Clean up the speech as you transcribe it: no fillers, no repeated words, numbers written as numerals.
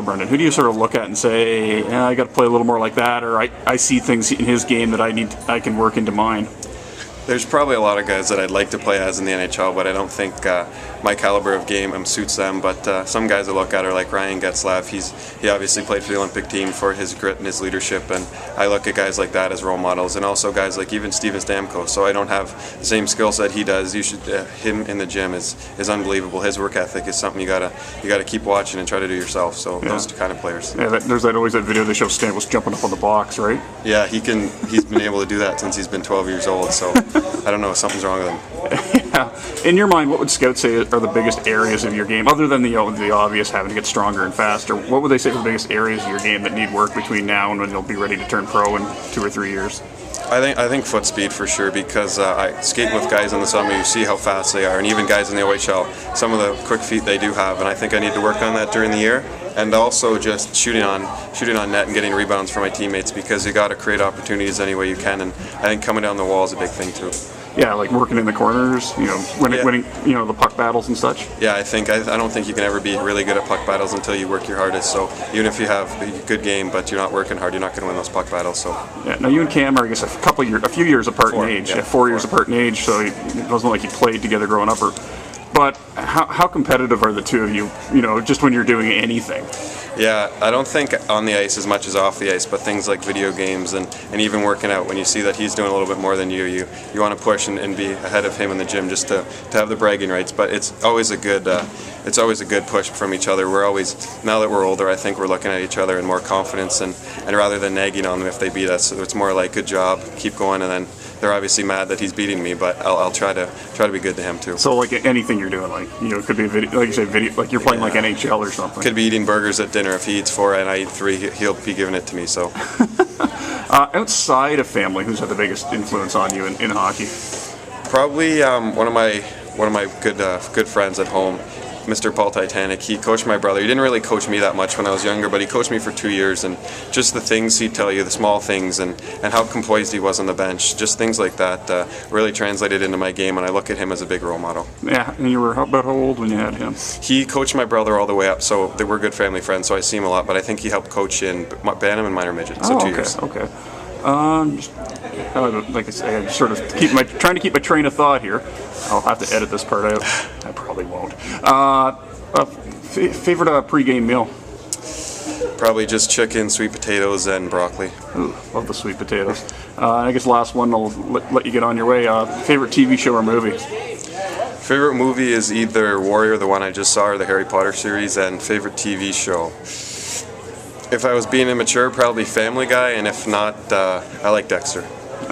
Brendan? Who do you sort of look at and say, I got to play a little more like that, or I see things in his game that I can work into mine? There's probably a lot of guys that I'd like to play as in the NHL, but I don't think my caliber of game suits them. But some guys I look at are like Ryan Getzlaf. He obviously played for the Olympic team for his grit and his leadership, and I look at guys like that as role models, and also guys like even Steven Stamkos. So I don't have the same skill set he does. You should him in the gym is unbelievable. His work ethic is something you gotta keep watching and try to do yourself. So those kind of players. Yeah, there's always that video they show Stamkos jumping up on the box, right? Yeah, he's been able to do that since he's been 12 years old. So I don't know, something's wrong with him. Yeah. In your mind, what would scouts say are the biggest areas of your game, other than the obvious having to get stronger and faster? What would they say are the biggest areas of your game that need work between now and when you'll be ready to turn pro in 2 or 3 years? I think foot speed for sure, because I skating with guys in the summer, you see how fast they are, and even guys in the OHL, some of the quick feet they do have, and I think I need to work on that during the year. And also just shooting on net and getting rebounds for my teammates, because you got to create opportunities any way you can, and I think coming down the wall is a big thing too. Yeah, like working in the corners, winning, the puck battles and such. Yeah, I don't think you can ever be really good at puck battles until you work your hardest. So even if you have a good game, but you're not working hard, you're not going to win those puck battles. So yeah, now you and Cam are, I guess, a few years apart in age. Yeah, 4 years apart in age, so it wasn't like you played together growing up. But how competitive are the two of you? Just when you're doing anything. Yeah, I don't think on the ice as much as off the ice, but things like video games and even working out, when you see that he's doing a little bit more than you want to push and be ahead of him in the gym just to have the bragging rights. But it's always a good push from each other. We're always, now that we're older, I think we're looking at each other in more confidence, and rather than nagging on them if they beat us, it's more like good job, keep going, and then they're obviously mad that he's beating me, but I'll try to be good to him too. So like anything you're doing, it could be a video, like you say, like you're playing like NHL or something. Could be eating burgers at dinner. If he eats 4 and I eat 3, he'll be giving it to me. So outside of family, who's had the biggest influence on you in hockey? Probably one of my good friends at home, Mr. Paul Titanic. He coached my brother. He didn't really coach me that much when I was younger, but he coached me for 2 years, and just the things he'd tell you, the small things, and how composed he was on the bench, just things like that really translated into my game, and I look at him as a big role model. Yeah, and you were about how old when you had him? He coached my brother all the way up, so they were good family friends, so I see him a lot, but I think he helped coach in Bantam and minor midget, so 2 years. Okay. Like I say, I'm sort of trying to keep my train of thought here. I'll have to edit this part out. I probably won't. Favorite pre-game meal? Probably just chicken, sweet potatoes, and broccoli. Ooh, love the sweet potatoes. I guess last one, I'll let you get on your way. Favorite TV show or movie? Favorite movie is either Warrior, the one I just saw, or the Harry Potter series, and favorite TV show. If I was being immature, probably Family Guy, and if not, I like Dexter.